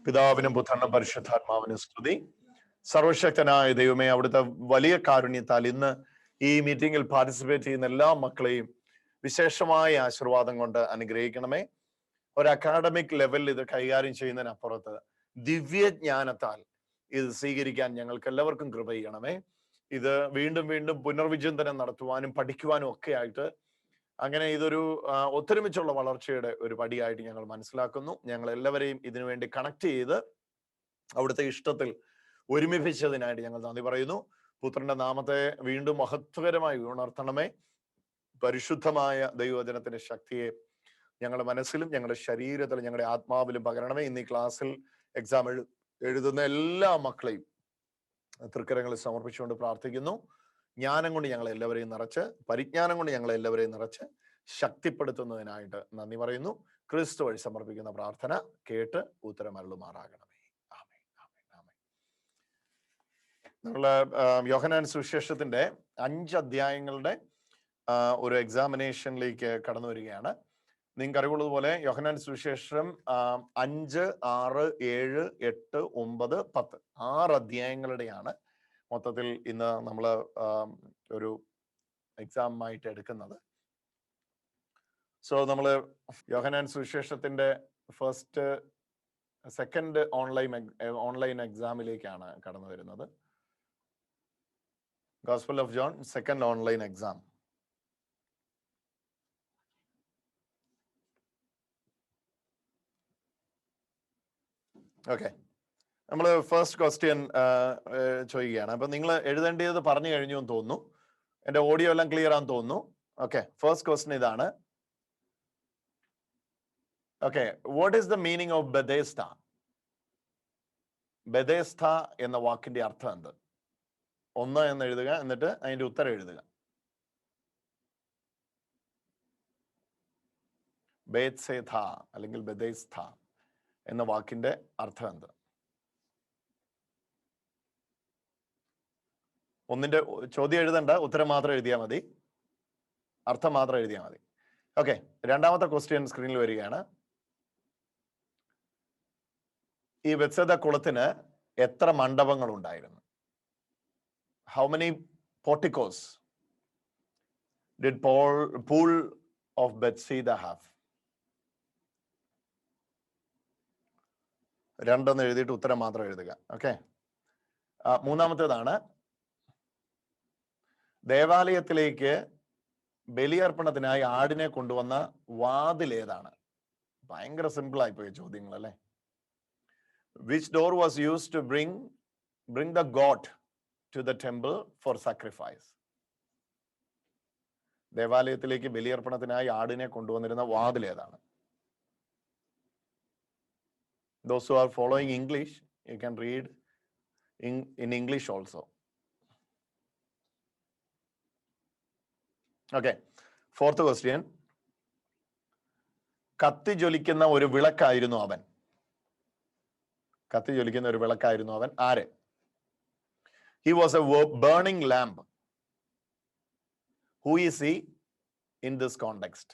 പിതാവിനും പുത്രനും പരിശുദ്ധാത്മാവിനും സ്തുതി. സർവശക്തനായ ദൈവമേ, അവിടുത്തെ വലിയ കാരുണ്യത്താൽ ഇന്ന് ഈ മീറ്റിംഗിൽ പാർട്ടിസിപ്പേറ്റ് ചെയ്യുന്ന എല്ലാ മക്കളെയും വിശേഷമായ ആശീർവാദം കൊണ്ട് അനുഗ്രഹിക്കണമേ. ഒരു അക്കാഡമിക് ലെവലിൽ ഇത് കൈകാര്യം ചെയ്യുന്നതിനപ്പുറത്ത് ദിവ്യജ്ഞാനത്താൽ ഇത് സ്വീകരിക്കാൻ ഞങ്ങൾക്ക് എല്ലാവർക്കും കൃപ ചെയ്യണമേ. ഇത് വീണ്ടും വീണ്ടും പുനർവിചിന്തനം നടത്തുവാനും പഠിക്കുവാനും ഒക്കെ ആയിട്ട് അങ്ങനെ ഇതൊരു ഒത്തൊരുമിച്ചുള്ള വളർച്ചയുടെ ഒരു പടിയായിട്ട് ഞങ്ങൾ മനസ്സിലാക്കുന്നു. ഞങ്ങൾ എല്ലാവരെയും ഇതിനുവേണ്ടി കണക്ട് ചെയ്ത് അവിടുത്തെ ഇഷ്ടത്തിൽ ഒരുമിപ്പിച്ചതിനായിട്ട് ഞങ്ങൾ നന്ദി പറയുന്നു. പുത്രന്റെ നാമത്തെ വീണ്ടും മഹത്വകരമായി ഉണർത്തണമേ. പരിശുദ്ധമായ ദൈവവചനത്തിന്റെ ശക്തിയെ ഞങ്ങളുടെ മനസ്സിലും ഞങ്ങളുടെ ശരീരത്തിലും ഞങ്ങളുടെ ആത്മാവിലും പകരണമേ. ഇന്ന് ഈ ക്ലാസ്സിൽ എക്സാം എഴുതുന്ന എല്ലാ മക്കളെയും തൃക്കരങ്ങളിൽ സമർപ്പിച്ചുകൊണ്ട് പ്രാർത്ഥിക്കുന്നു. ജ്ഞാനം കൊണ്ട് ഞങ്ങളെ എല്ലാവരെയും നിറച്ച്, പരിജ്ഞാനം കൊണ്ട് ഞങ്ങളെ എല്ലാവരെയും നിറച്ച് ശക്തിപ്പെടുത്തുന്നതിനായിട്ട് നന്ദി പറയുന്നു. ക്രിസ്തു വഴി സമർപ്പിക്കുന്ന പ്രാർത്ഥന കേട്ട് ഉത്തരമരുളുമാറാകണമേ. ആമേൻ, ആമേൻ, ആമേൻ. നമ്മള് യോഹന്നാൻ സുവിശേഷത്തിന്റെ 5 അധ്യായങ്ങളുടെ ഒരു എക്സാമിനേഷനിലേക്ക് കടന്നു വരികയാണ്. നിങ്ങൾക്ക് അറിവുള്ളതുപോലെ യോഹന്നാൻ സുവിശേഷം 5, 6, 7, 8, 9, 10 6 അധ്യായങ്ങളുടെയാണ് മൊത്തത്തിൽ ഇന്ന് നമ്മൾ ഒരു എക്സാമായിട്ട് എടുക്കുന്നത്. സോ നമ്മൾ യോഹന്നാൻ സുവിശേഷത്തിന്റെ സെക്കൻഡ് ഓൺലൈൻ എക്സാമിലേക്കാണ് കടന്നു വരുന്നത്. Gospel of John second online exam. Okay, നമ്മൾ ഫസ്റ്റ് ക്വസ്റ്റ്യൻ ചോദിക്കുകയാണ്. അപ്പൊ നിങ്ങൾ എഴുതേണ്ടത് പറഞ്ഞു കഴിഞ്ഞു എന്ന് തോന്നുന്നു. എന്റെ ഓഡിയോ എല്ലാം ക്ലിയർ ആണെന്ന് തോന്നുന്നു. ഓക്കെ, ഫസ്റ്റ് ക്വസ്റ്റ്യൻ ഇതാണ്. Okay, what is the meaning of Bethesda? Bethesda എന്ന വാക്കിന്റെ അർത്ഥം എന്ത്? 1 എന്ന് എഴുതുക, എന്നിട്ട് അതിന്റെ ഉത്തരം എഴുതുക. ബേത്സേഥ അല്ലെങ്കിൽ ബെഥേസ്ദ എന്ന വാക്കിന്റെ അർത്ഥം എന്ത്? ഒന്നിന്റെ ചോദ്യം എഴുതണ്ട, ഉത്തരം മാത്രം എഴുതിയാൽ മതി, അർത്ഥം മാത്രം എഴുതിയാൽ മതി. ഓക്കെ, രണ്ടാമത്തെ ക്വസ്റ്റ്യൻ സ്ക്രീനിൽ വരികയാണ്. ഈ ബെത്സേദ കുളത്തിന് എത്ര മണ്ഡപങ്ങൾ ഉണ്ടായിരുന്നു? How many porticos did pool of Bethesda have? 2 എഴുതിയിട്ട് ഉത്തരം മാത്രം എഴുതുക. ഓക്കെ, മൂന്നാമത്തേതാണ്, ദേവാലയത്തിലേക്ക് ബലിയർപ്പണത്തിനായി ആടിനെ കൊണ്ടുവന്ന വാതിൽ ഏതാണ്? ഭയങ്കര സിമ്പിൾ ആയിപ്പോയി ചോദ്യങ്ങൾ അല്ലെ. Which door was used to bring the goat to the temple for sacrifice? ദേവാലയത്തിലേക്ക് ബലിയർപ്പണത്തിനായി ആടിനെ കൊണ്ടുവന്നിരുന്ന വാതിൽ ഏതാണ്? Those who are following English, you can read in English also. Okay, fourth question. കത്തി ജ്വലിക്കുന്ന ഒരു വിളക്കായിരുന്നു അവൻ. കത്തി ജ്വലിക്കുന്ന ഒരു വിളക്കായിരുന്നു അവൻ. ആര്? He was a burning lamp. Who is he in this context?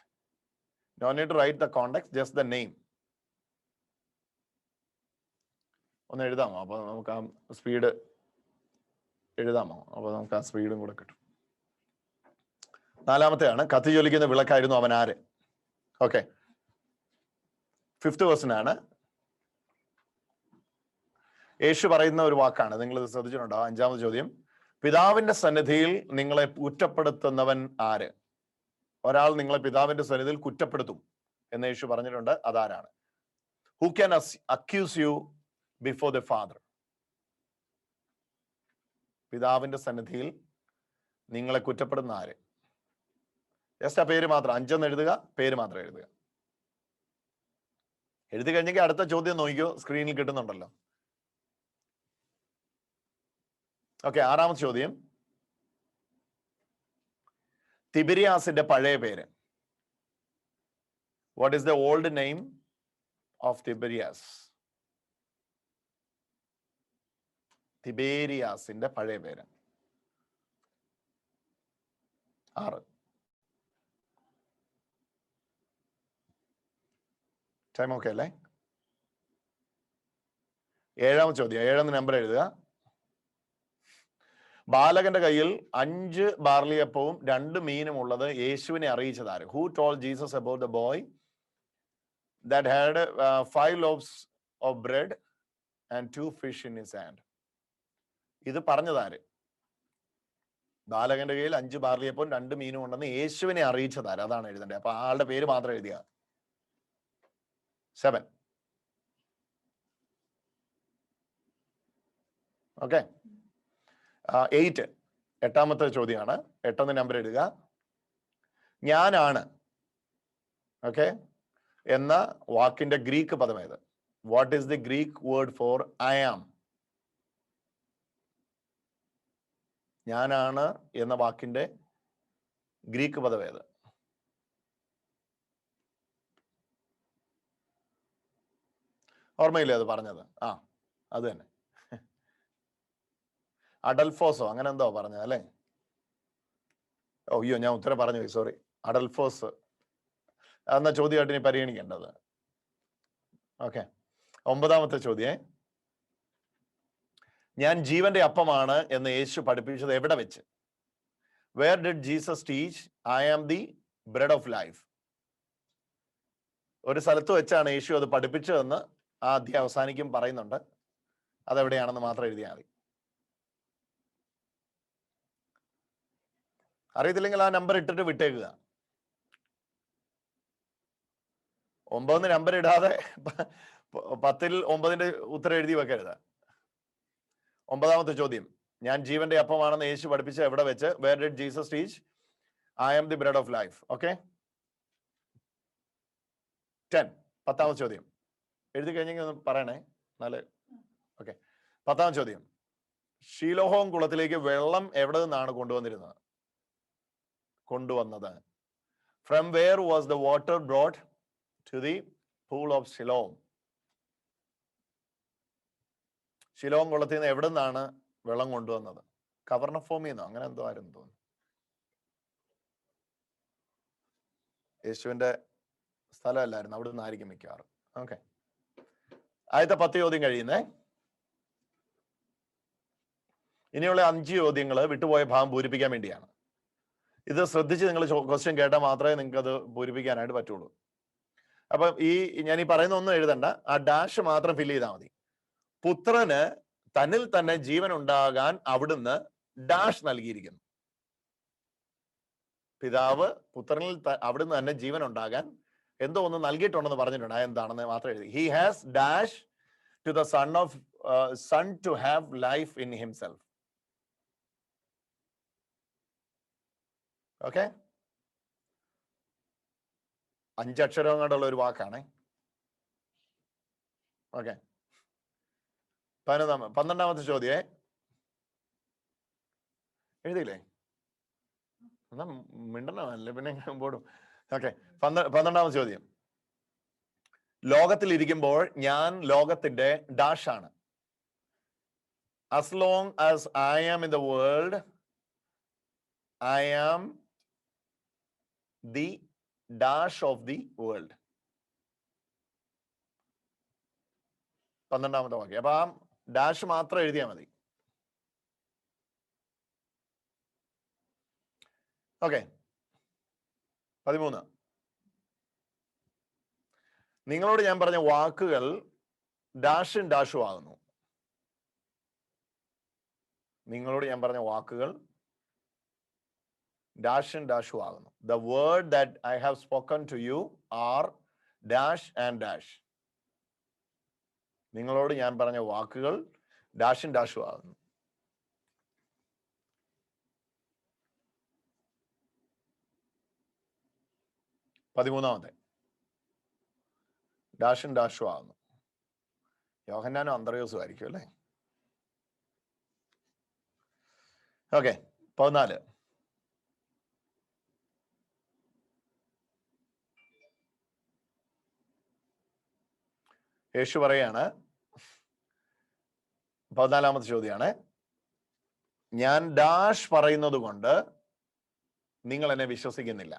No need to write the context, just the name. ഒന്ന് എഴുതാമോ? അപ്പൊ നമുക്ക് ആ സ്പീഡ് എഴുതാമോ? അപ്പൊ നമുക്ക് ആ സ്പീഡും കൂടെ കിട്ടും. നാലാമത്തെയാണ്, കത്തി ജ്വലിക്കുന്ന വിളക്കായിരുന്നു അവൻ. ആര്? ഓക്കെ, ഫിഫ്ത്ത് ക്വസ്റ്റ്യൻ ആണ്. യേശു പറയുന്ന ഒരു വാക്കാണ്, നിങ്ങൾ ഇത് ശ്രദ്ധിച്ചിട്ടുണ്ടോ? 5ാമത് ചോദ്യം, പിതാവിന്റെ സന്നിധിയിൽ നിങ്ങളെ കുറ്റപ്പെടുത്തുന്നവൻ ആര്? ഒരാൾ നിങ്ങളെ പിതാവിന്റെ സന്നിധിയിൽ കുറ്റപ്പെടുത്തും എന്ന് യേശു പറഞ്ഞിട്ടുണ്ട്. അതാരാണ്? Who can accuse you before the Father? പിതാവിന്റെ സന്നിധിയിൽ നിങ്ങളെ കുറ്റപ്പെടുന്ന ആര്? ജസ്റ്റ് ആ പേര് മാത്രം 5 എഴുതുക, പേര് മാത്രം എഴുതുക. എഴുതി കഴിഞ്ഞെങ്കിൽ അടുത്ത ചോദ്യം നോക്കിയോ, സ്ക്രീനിൽ കിട്ടുന്നുണ്ടല്ലോ. ഓക്കെ, 6ാമത്തെ ചോദ്യം, തിബിരിയാസിന്റെ പഴയ പേര്? What is the old name of Tiberias? തിബേരിയാസിന്റെ പഴയ പേര്? 6. ടൈം ഓക്കെ അല്ലേ? 7ാമത്തെ ചോദ്യം, 7 നമ്പർ എഴുതുക. ബാലകന്റെ കയ്യിൽ 5 ബാർലിയപ്പവും 2 മീനും ഉള്ളത് യേശുവിനെ അറിയിച്ചതാര്? Who told Jesus about the boy that had 5 loaves of bread and 2 fish in his hand? ഇത് പറഞ്ഞതാര്? ബാലകന്റെ കയ്യിൽ 5 ബാർലിയപ്പവും 2 മീനും ഉണ്ടെന്ന് യേശുവിനെ അറിയിച്ചതാര്? അതാണ് എഴുതേണ്ടത്. അപ്പൊ ആളുടെ പേര് മാത്രം എഴുതുക. 7. ഓക്കെ. 8, 8ാമത്തെ ചോദ്യമാണ്. 8 നമ്പർ എഴുതുക. ഞാനാണ്, ഓക്കെ, എന്ന വാക്കിന്റെ ഗ്രീക്ക് പദം ഏത്? What is the Greek word for I am? ഞാനാണ് എന്ന വാക്കിന്റെ ഗ്രീക്ക് പദം ഏത്? ഓർമ്മയില്ലേ അത് പറഞ്ഞത്? അത് തന്നെ, അഡൽഫോസോ അങ്ങനെ എന്തോ പറഞ്ഞത് അല്ലേ? അയ്യോ, ഞാൻ ഉത്തരം പറഞ്ഞു പോയി, സോറി. അഡൽഫോസ് എന്ന ചോദ്യമായിട്ട് ഇനി പരിഗണിക്കേണ്ടത്. ഓക്കെ. 9ാമത്തെ ചോദ്യം, ഞാൻ ജീവന്റെ അപ്പമാണ് എന്ന് യേശു പഠിപ്പിച്ചത് എവിടെ വെച്ച്? Where did Jesus teach I am the bread of life? ഒരു സ്ഥലത്ത് വെച്ചാണ് യേശു അത് പഠിപ്പിച്ചതെന്ന് ആ അധ്യായം അവസാനിക്കും പറയുന്നുണ്ട്. അതെവിടെയാണെന്ന് മാത്രം എഴുതിയാൽ മതി. അറിയത്തില്ലെങ്കിൽ ആ നമ്പർ ഇട്ടിട്ട് വിട്ടേക്കുക. 9 നമ്പർ ഇടാതെ 10ൽ 9ന്റെ ഉത്തരം എഴുതി വെക്കരുത്. 9ാമത്തെ ചോദ്യം, ഞാൻ ജീവന്റെ അപ്പമാണെന്ന് യേശു പഠിപ്പിച്ച എവിടെ വെച്ച്? Where did Jesus teach I am the bread of life? Okay. 10. 10ാമത്തെ ചോദ്യം എഴുതി കഴിഞ്ഞെങ്കിൽ ഒന്ന് പറയണേ. ഓക്കെ. 10ാമത്തെ ചോദ്യം, ശീലോഹോം കുളത്തിലേക്ക് വെള്ളം എവിടെ നിന്നാണ് കൊണ്ടുവന്നത്? From where was the water brought to the pool of Siloam? Siloam കുളത്തിൽ നിന്ന് എവിടെ നിന്നാണ് വെള്ളം കൊണ്ടുവന്നത്? കവർണഫോമിന്നോ അങ്ങനെ എന്തോ ആയിരുന്നു തോന്നുന്നു. യേശുവിന്റെ സ്ഥലമല്ലായിരുന്നു, അവിടെ നിന്നായിരിക്കും മിക്കവാറും. ഓക്കെ. ആദ്യത്തെ 10 ചോദ്യം കഴിയുന്നേ. ഇനിയുള്ള 5 ചോദ്യങ്ങൾ വിട്ടുപോയ ഭാഗം പൂരിപ്പിക്കാൻ വേണ്ടിയാണ്. ഇത് ശ്രദ്ധിച്ച് നിങ്ങൾ ക്വസ്റ്റ്യൻ കേട്ടാൽ മാത്രമേ നിങ്ങൾക്ക് അത് പൂരിപ്പിക്കാനായിട്ട് പറ്റുള്ളൂ. അപ്പൊ ഞാൻ ഈ പറയുന്ന ഒന്നും എഴുതണ്ട, ആ ഡാഷ് മാത്രം ഫില്ല് ചെയ്താൽ മതി. പുത്രന് തന്നിൽ തന്നെ ജീവൻ ഉണ്ടാകാൻ അവിടുന്ന് ഡാഷ് നൽകിയിരിക്കുന്നു. പിതാവ് പുത്രനിൽ അവിടുന്ന് തന്നെ ജീവൻ ഉണ്ടാകാൻ എന്തോ ഒന്ന് നൽകിയിട്ടുണ്ടെന്ന് പറഞ്ഞിട്ടുണ്ട്. എന്താണെന്ന് മാത്രം എഴുതി. He has dash to the son to have life in himself. Okay. 5 അക്ഷരം കൊണ്ടുള്ള ഒരു വാക്കാണ്. ഓക്കെ. 12ാമത്തെ ചോദ്യം എഴുതിയില്ലേ? എന്നാ മിണ്ടണമല്ലേ, പിന്നെ പോടും. ഓക്കെ. 12ാമത്തെ ചോദ്യം, ലോകത്തിൽ ഇരിക്കുമ്പോൾ ഞാൻ ലോകത്തിന്റെ ഡാഷ് ആണ്. as long as I am in the world, I am the dash of the world. 12ാമത്തെ വാക്യം. അപ്പൊ ആ ഡാഷ് മാത്രം എഴുതിയാൽ മതി. ഓക്കെ. 13, നിങ്ങളോട് ഞാൻ പറഞ്ഞ വാക്കുകൾ ഡാഷും ഡാഷും ആകുന്നു. നിങ്ങളോട് ഞാൻ പറഞ്ഞ വാക്കുകൾ ഡാഷും ഡാഷും ആകുന്നു. The word that I have spoken to you are dash and dash. നിങ്ങളോട് ഞാൻ പറഞ്ഞ വാക്കുകൾ ഡാഷും ഡാഷും ആകുന്നു. 13ാമത്തെ ഡാഷും ഡാഷും ആകുന്നു. യോഹന്നാനും അന്ത്രയോസും ആയിരിക്കും അല്ലേ? ഓക്കെ. 14, യേശു പറയാണ്, 14ാമത്തെ ചോദ്യമാണ്, ഞാൻ ഡാഷ് പറയുന്നത് കൊണ്ട് നിങ്ങൾ എന്നെ വിശ്വസിക്കുന്നില്ല.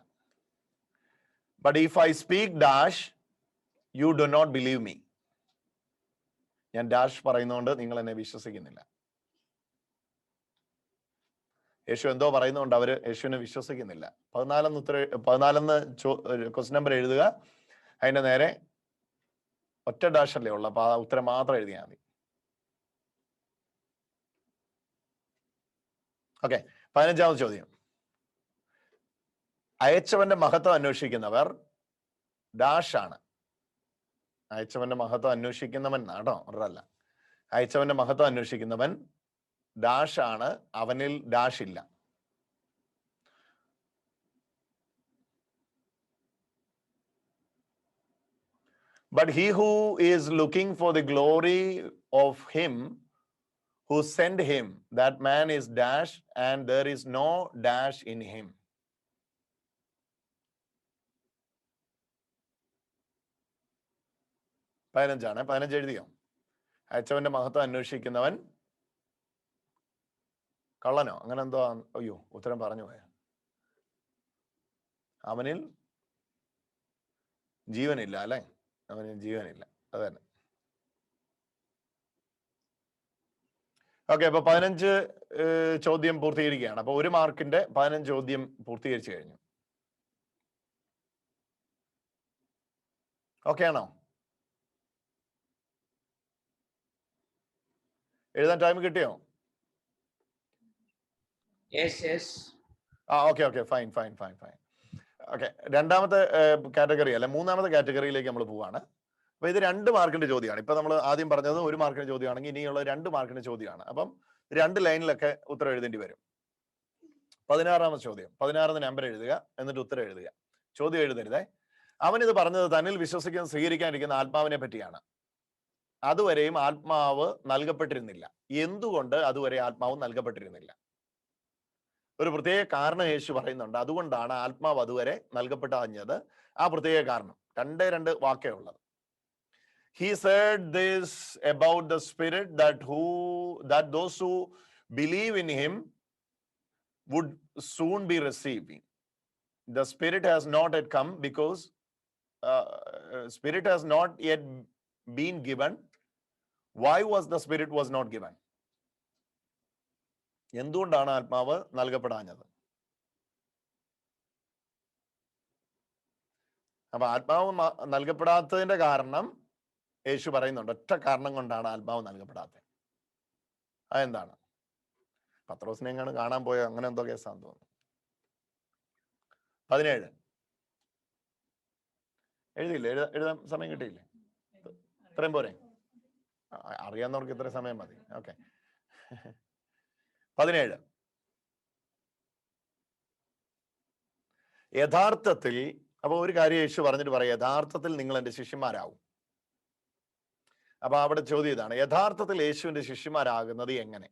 But if I speak dash, you do not believe me. ഞാൻ ഡാഷ് പറയുന്നതുകൊണ്ട് നിങ്ങൾ എന്നെ വിശ്വസിക്കുന്നില്ല. യേശു എന്തോ പറയുന്നതുകൊണ്ട് അവര് യേശുവിനെ വിശ്വസിക്കുന്നില്ല. 14 ക്വസ്റ്റ്യൻ നമ്പർ എഴുതുക. അതിന്റെ നേരെ ഒറ്റ ഡാഷ് അല്ലേ ഉള്ളു, അപ്പൊ ആ ഉത്തരം മാത്രം എഴുതിയാൽ മതി. ഓക്കെ, 15ാമത് ചോദ്യം. അയച്ചവന്റെ മഹത്വം അന്വേഷിക്കുന്നവർ ഡാഷ് ആണ്. അയച്ചവന്റെ മഹത്വം അന്വേഷിക്കുന്നവൻ കേട്ടോ, ഒരല്ല. അയച്ചവന്റെ മഹത്വം അന്വേഷിക്കുന്നവൻ ഡാഷ് ആണ്, അവനിൽ ഡാഷ് ഇല്ല. But he who is looking for the glory of him who sent him, that man is dash, and there is no dash in him. 15 എഴുതിയോ? അയച്ചവന്റെ മഹത്വം അന്വേഷിക്കുന്നവൻ കള്ളനോ അങ്ങനെ എന്തോ? അയ്യോ, ഉത്തരം പറഞ്ഞു പോയ. അവനിൽ ജീവനില്ല അല്ലെ? അവനിൽ ജീവനില്ല, അത് തന്നെ. ഓക്കെ, അപ്പൊ 15 ചോദ്യം പൂർത്തീകരിക്കുകയാണ്. അപ്പൊ 1 മാർക്കിന്റെ 15 ചോദ്യം പൂർത്തീകരിച്ചു കഴിഞ്ഞു. ഓക്കെ ആണോ? എഴുതാൻ ടൈം കിട്ടിയോ? Okay, fine. ഓക്കെ, രണ്ടാമത്തെ കാറ്റഗറി അല്ലെ, മൂന്നാമത്തെ കാറ്റഗറിയിലേക്ക് നമ്മൾ പോവാണ്. അപ്പൊ ഇത് 2 മാർക്കിന്റെ ചോദ്യമാണ്. ഇപ്പൊ നമ്മൾ ആദ്യം പറഞ്ഞത് 1 മാർക്കിന്റെ ചോദ്യമാണെങ്കിൽ ഇനിയുള്ള 2 മാർക്കിന്റെ ചോദ്യമാണ്. അപ്പം 2 ലൈനിലൊക്കെ ഉത്തരം എഴുതേണ്ടി വരും. 16ാമത്തെ ചോദ്യം. 16 നമ്പർ എഴുതുക, എന്നിട്ട് ഉത്തരം എഴുതുക. ചോദ്യം എഴുതരുതേ. അവനിത് പറഞ്ഞത് തന്നിൽ വിശ്വസിക്കാൻ സ്വീകരിക്കാനിരിക്കുന്ന ആത്മാവിനെ പറ്റിയാണ്. അതുവരെയും ആത്മാവ് നൽകപ്പെട്ടിരുന്നില്ല. എന്തുകൊണ്ട് അതുവരെ ആത്മാവ് നൽകപ്പെട്ടിരുന്നില്ല? ഒരു പ്രത്യേക കാരണം യേശു പറയുന്നുണ്ട്. അതുകൊണ്ടാണ് ആത്മാവ് അതുവരെ നൽകപ്പെടാഞ്ഞത്. ആ പ്രത്യേക കാരണം 2 വാക്കേ ഉള്ളത്. He said this about the Spirit that those who believe in him would soon be receiving. The Spirit has not yet come because Spirit has not yet been given. Why was the Spirit was not given? എന്തുകൊണ്ടാണ് ആത്മാവ് നൽകപ്പെടാഞ്ഞത്? അപ്പൊ ആത്മാവ് നൽകപ്പെടാത്തതിന്റെ കാരണം യേശു പറയുന്നുണ്ട്. ഒറ്റ കാരണം കൊണ്ടാണ് ആത്മാവ് നൽകപ്പെടാത്തത്. അതെന്താണ്? പത്രോസിനെ എങ്ങാനും കാണാൻ പോയ അങ്ങനെ എന്തോ കേസാന്ന് തോന്നുന്നു. 17 എഴുതിയില്ലേ? എഴുതാൻ സമയം കിട്ടിയില്ലേ? ഇത്രയും പോരെ? അറിയാവുന്നവർക്ക് ഇത്ര സമയം മതി. ഓക്കെ, 17 യഥാർത്ഥത്തിൽ. അപ്പൊ ഒരു കാര്യം യേശു പറഞ്ഞിട്ട് പറയാം, യഥാർത്ഥത്തിൽ നിങ്ങൾ എൻ്റെ ശിഷ്യന്മാരാവും. അപ്പൊ അവിടെ ചോദ്യം ഇതാണ്, യഥാർത്ഥത്തിൽ യേശുവിന്റെ ശിഷ്യന്മാരാകുന്നത് എങ്ങനെ?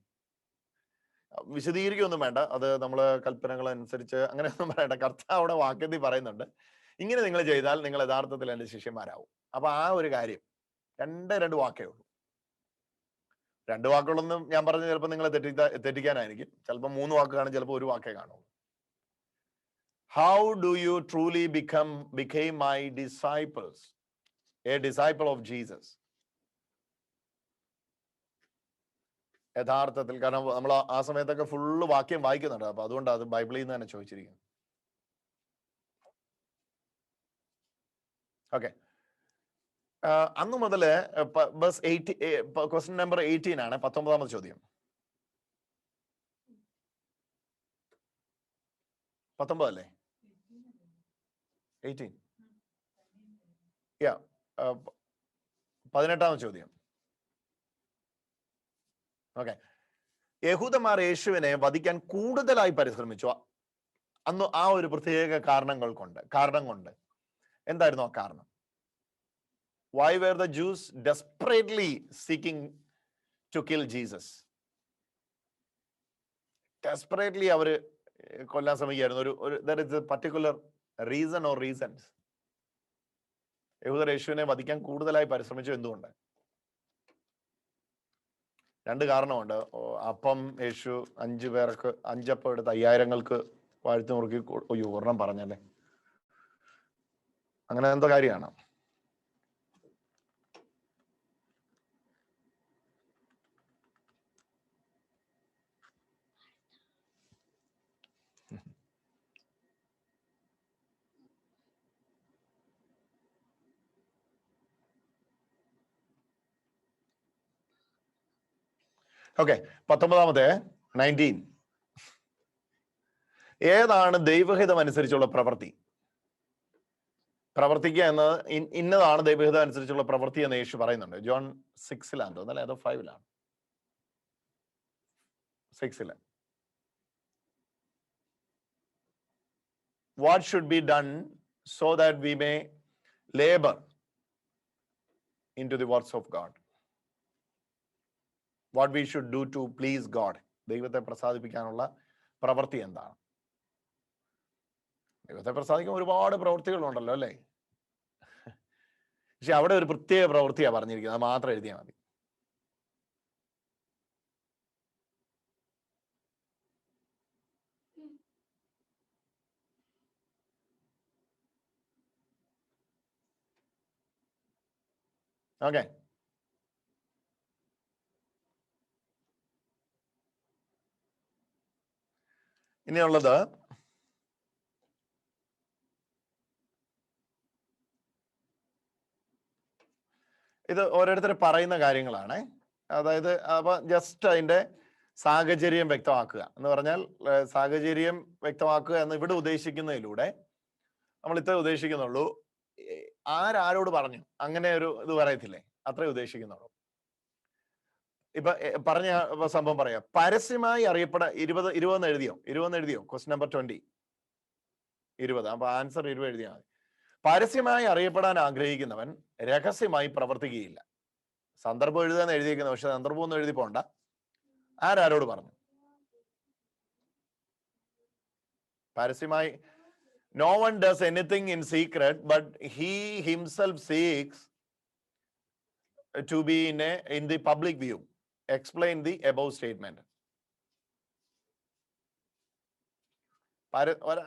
വിശദീകരിക്കൊന്നും വേണ്ട, അത് നമ്മള് കൽപ്പനകൾ അനുസരിച്ച് അങ്ങനെയൊന്നും പറയണ്ട. കർത്താവ് അവിടെ വാക്യത്തിൽ പറയുന്നുണ്ട്, ഇങ്ങനെ നിങ്ങൾ ചെയ്താൽ നിങ്ങൾ യഥാർത്ഥത്തിൽ എൻ്റെ ശിഷ്യന്മാരാവും. അപ്പൊ ആ ഒരു കാര്യം 2 വാക്കേ ഉള്ളൂ. 2 വാക്കുകളൊന്നും ഞാൻ പറഞ്ഞ് ചിലപ്പോൾ നിങ്ങളെ തെറ്റിക്കാനായിരിക്കും. ചിലപ്പോൾ 3 വാക്ക് കാണും, ചിലപ്പോൾ 1 വാക്കേ കാണുള്ളൂ. How do you truly became my disciples? A disciple of Jesus. യഥാർത്ഥത്തിൽ, കാരണം നമ്മൾ ആ സമയത്തൊക്കെ ഫുള്ള് വാക്യം വായിക്കുന്നുണ്ട്. അപ്പൊ അതുകൊണ്ട് അത് ബൈബിളിൽ നിന്ന് തന്നെ ചോദിച്ചിരിക്കുന്നു. ഓക്കെ, അന്ന് മുതല് ക്വസ്റ്റ്യൻ നമ്പർ 18 ആണ്. 19ാമത് ചോദ്യം. 19 അല്ലേ? 18. 18ാമത് ചോദ്യം. ഓക്കെ, യഹൂദന്മാർ യേശുവിനെ വധിക്കാൻ കൂടുതലായി പരിശ്രമിച്ചു അന്ന് ആ ഒരു പ്രത്യേക കാരണം കൊണ്ട്. എന്തായിരുന്നു ആ കാരണം? Why were the Jews desperately seeking to kill Jesus? Desperately അവര് കൊല്ലാൻ ശ്രമിക്കുകയായിരുന്നു. there is a particular reason or reasons. യഹൂദർ യേശുവിനെ വധിക്കാൻ കൂടുതലായി പരിശ്രമിച്ചു. എന്തുകൊണ്ട്? 2 കാരണമുണ്ട്. അപ്പം യേശു 5 പേർക്ക് 5 അപ്പം എടുത്ത് 5000-ങ്ങൾക്ക് വാഴ്ത്തി മുറുക്കി. ഒരെണ്ണം പറഞ്ഞല്ലേ, അങ്ങനെ എന്തോ കാര്യമാണ്. ഓക്കെ, 19 19. ഏതാണ് ദൈവഹിതം അനുസരിച്ചുള്ള പ്രവൃത്തി? പ്രവർത്തിക്കുക എന്നത് ഇന്നതാണ് ദൈവഹിതം അനുസരിച്ചുള്ള പ്രവൃത്തി എന്ന് യേശു പറയുന്നുണ്ട്. ജോൺ 6 തോന്നല്ലേ, അതോ 5? 6. What should be done so that we may labor into the works of God? What we should do to please God? ദൈവത്തെ പ്രസാദിപ്പിക്കാനുള്ള പ്രവൃത്തി എന്താണ്? ദൈവത്തെ പ്രസാദിക്കാൻ ഒരുപാട് പ്രവൃത്തികളുണ്ടല്ലോ അല്ലേ? പക്ഷെ അവിടെ ഒരു പ്രത്യേക പ്രവൃത്തിയാണ് പറഞ്ഞിരിക്കുന്നത്, അത് മാത്രം എഴുതിയാൽ മതി. ഓക്കെ, ഇനിയുള്ളത് ഇത് ഓരോരുത്തർ പറയുന്ന കാര്യങ്ങളാണ്. അതായത് അപ്പൊ ജസ്റ്റ് അതിന്റെ സാഹചര്യം വ്യക്തമാക്കുക എന്ന് പറഞ്ഞാൽ, സാഹചര്യം വ്യക്തമാക്കുക എന്ന് ഇവിടെ ഉദ്ദേശിക്കുന്നതിലൂടെ നമ്മൾ ഇത്ര ഉദ്ദേശിക്കുന്നുള്ളൂ. ആരോട് പറഞ്ഞു അങ്ങനെ ഒരു ഇത് പറയത്തില്ലേ, അത്രേ ഉദ്ദേശിക്കുന്നുള്ളൂ. ഇപ്പൊ പറഞ്ഞ സംഭവം പറയാം. പരസ്യമായി അറിയപ്പെടാൻ 20 എഴുതിയോ? Question number 20 20. അപ്പൊ ആൻസർ 20 എഴുതിയാൽ മതി. പരസ്യമായി അറിയപ്പെടാൻ ആഗ്രഹിക്കുന്നവൻ രഹസ്യമായി പ്രവർത്തിക്കുകയില്ല. സന്ദർഭം എഴുതാന്ന് എഴുതിയിരിക്കുന്നത്, പക്ഷെ സന്ദർഭം ഒന്നും എഴുതി പോണ്ട. ആരോട് പറഞ്ഞു? പരസ്യമായി. No one does anything in secret, but he himself seeks to be in the public view. Explain the above statement.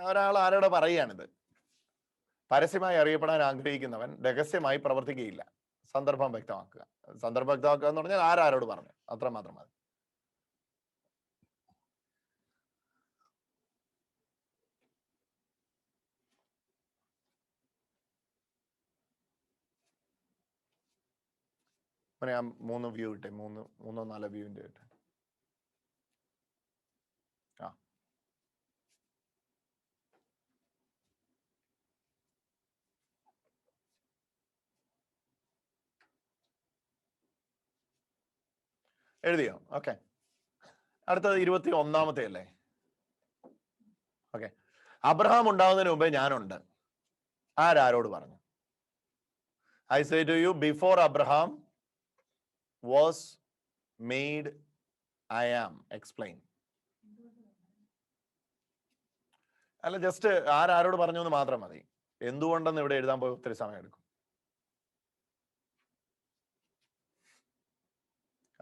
ഒരാൾ ആരോട് പറയുകയാണിത്? പരസ്യമായി അറിയപ്പെടാൻ ആഗ്രഹിക്കുന്നവൻ രഹസ്യമായി പ്രവർത്തിക്കുകയില്ല. സന്ദർഭം വ്യക്തമാക്കുക. സന്ദർഭം വ്യക്തമാക്കുക എന്ന് പറഞ്ഞാൽ ആരോട് പറഞ്ഞു, അത്ര മാത്രം മതി. ഞാൻ 3 വ്യൂ ഇട്ടെ, 3 4 വ്യൂവിന്റെ ഇട്ടെ. എഴുതിയോ? ഓക്കെ, അടുത്തത് 21 അല്ലേ? ഓക്കെ, അബ്രഹാം ഉണ്ടാവുന്നതിന് മുമ്പേ ഞാനുണ്ട്. ആരോട് പറഞ്ഞു? I say to you, before Abraham was made, I am. Explain. അല്ല, ജസ്റ്റ് ആരോട് പറഞ്ഞു എന്ന് മാത്രം മതി. എന്തുകൊണ്ടെന്ന് ഇവിടെ എഴുതാൻ പോയി ഒത്തിരി സമയം എടുക്കും.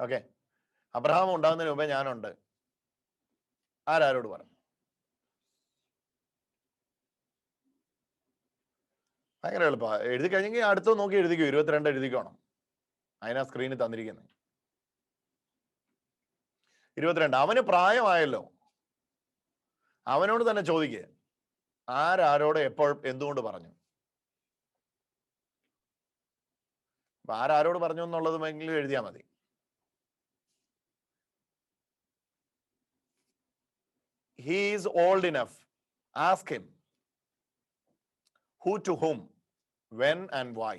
ഓക്കെ, അബ്രഹാം ഉണ്ടാകുന്നതിന് മുമ്പേ ഞാനുണ്ട്. ആരോട് പറഞ്ഞു? ഭയങ്കര എളുപ്പമാണ്. എഴുതി കഴിഞ്ഞെങ്കിൽ അടുത്ത് നോക്കി എഴുതിക്കോ. 22 എഴുതിക്കോണം. അതിനാ സ്ക്രീനിൽ തന്നിരിക്കുന്നത്. 22. അവന് പ്രായമായല്ലോ. അവനോട് തന്നെ ചോദിക്കുക, ആരോട് എപ്പോൾ എന്തുകൊണ്ട് പറഞ്ഞു? അപ്പൊ ആരോട് പറഞ്ഞു എന്നുള്ളത് എങ്കിലും എഴുതിയാൽ മതി. He is old enough. Ask him. Who to whom, when and why.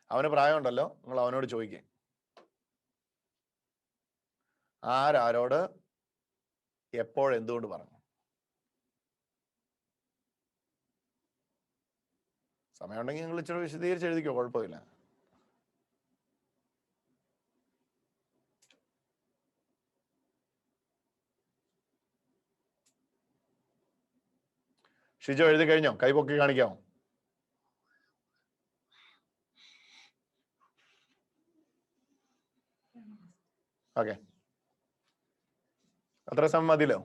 അവന് പ്രായമുണ്ടല്ലോ, നിങ്ങൾ അവനോട് ചോദിക്കേ, ആരോട് എപ്പോൾ എന്തുകൊണ്ട് പറഞ്ഞു? സമയമുണ്ടെങ്കിൽ നിങ്ങൾ ഇച്ചിരി വിശദീകരിച്ച് എഴുതിക്കോ, കുഴപ്പമില്ല. ഷിജോ എഴുതി കഴിഞ്ഞോ? കൈപൊക്കി കാണിക്കാമോ? ഓക്കെ, അത്ര സമയം മതിയല്ലോ.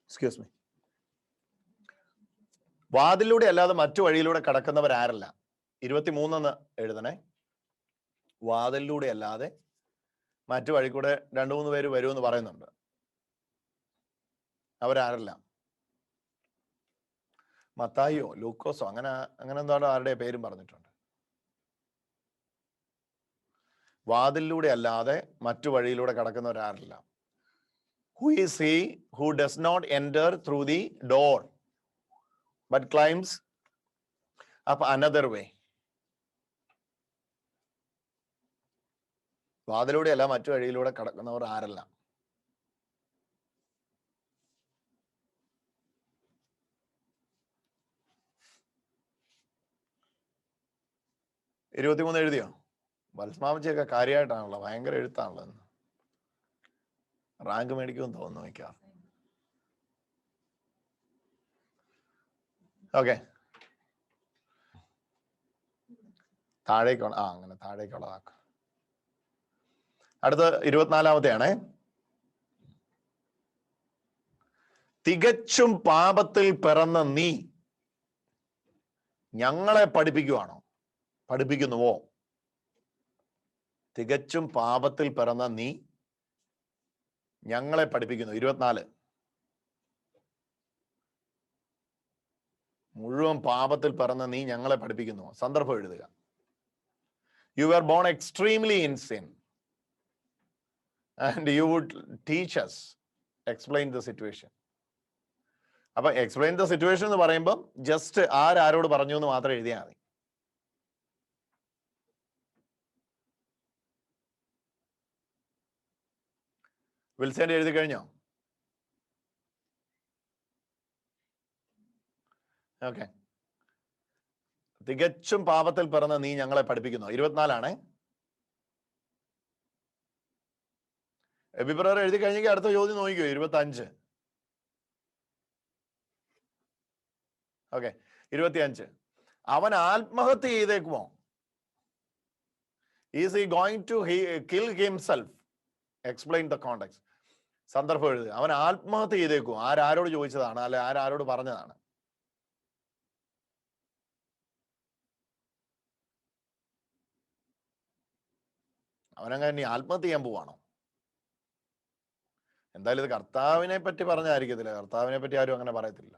Excuse me. വാതിലൂടെ അല്ലാതെ മറ്റു വഴിയിലൂടെ കടക്കുന്നവരാരല്ല? 23 എഴുതണേ. വാതിലൂടെ അല്ലാതെ മറ്റു വഴി കൂടെ 2-3 പേര് വരുമെന്ന് പറയുന്നുണ്ട്. അവരാരല്ല? മത്തായിയോ ലൂക്കോസോ അങ്ങനെ എന്താണ് ആരുടെ പേരും പറഞ്ഞിട്ടുണ്ട്. വാതിലിലൂടെ അല്ലാതെ മറ്റു വഴിയിലൂടെ കടക്കുന്നവരാരില്ല. Who is he who does not enter through the door but climbs up another way? വാതിലൂടെ അല്ല മറ്റു വഴിയിലൂടെ കടക്കുന്നവർ ആരല്ല? ഇരുപത്തിമൂന്ന് എഴുതിയോ? വത്സ്മാമച്ചിയൊക്കെ കാര്യമായിട്ടാണല്ലോ, ഭയങ്കര എഴുത്താണല്ലോ എന്ന്. റാങ്ക് മേടിക്കുമെന്ന് തോന്നുന്നു മിക്കവാറും. ഓക്കെ, താഴേക്കാണ്. അങ്ങനെ താഴേക്കുള്ളതാക്കാം. അടുത്ത 24-ാമത്തെയാണേ. തികച്ചും പാപത്തിൽ പിറന്ന നീ ഞങ്ങളെ പഠിപ്പിക്കുന്നുവോ? തികച്ചും പാപത്തിൽ പിറന്ന നീ ഞങ്ങളെ പഠിപ്പിക്കുന്നു. 24 മുഴുവൻ പാപത്തിൽ പിറന്ന നീ ഞങ്ങളെ പഠിപ്പിക്കുന്നു. സന്ദർഭം എഴുതുക. You were born extremely in sin and you would teach us, explain the situation. അപ്പൊ എക്സ്പ്ലെയിൻ ദ സിറ്റുവേഷൻ എന്ന് പറയുമ്പോൾ ജസ്റ്റ് ആരോട് പറഞ്ഞു എന്ന് മാത്രം എഴുതിയാൽ മതി. വിൽസന്റെ എഴുതി കഴിഞ്ഞോ? ഓക്കെ. തികച്ചും പാപത്തിൽ പിറന്ന നീ ഞങ്ങളെ പഠിപ്പിക്കുന്നു. 24 എബിബ്രർ എഴുതി കഴിഞ്ഞെങ്കിൽ അടുത്ത ചോദ്യം നോക്കിക്കോ. 25. ഓക്കെ, 25. അവൻ ആത്മഹത്യ ചെയ്തേക്കുമോ? Is he going to kill himself? Explain the context. സന്ദർഭം എഴുതുക. അവൻ ആത്മഹത്യ ചെയ്തേക്കുമോ? ആരോട് ചോദിച്ചതാണ്, അല്ലെ ആരോട് പറഞ്ഞതാണ്? അവനങ്ങനെ ഇനി ആത്മഹത്യ ചെയ്യാൻ പോവാണോ? എന്തായാലും ഇത് കർത്താവിനെ പറ്റി പറഞ്ഞായിരിക്കത്തില്ല. കർത്താവിനെ പറ്റി ആരും അങ്ങനെ പറയത്തില്ല.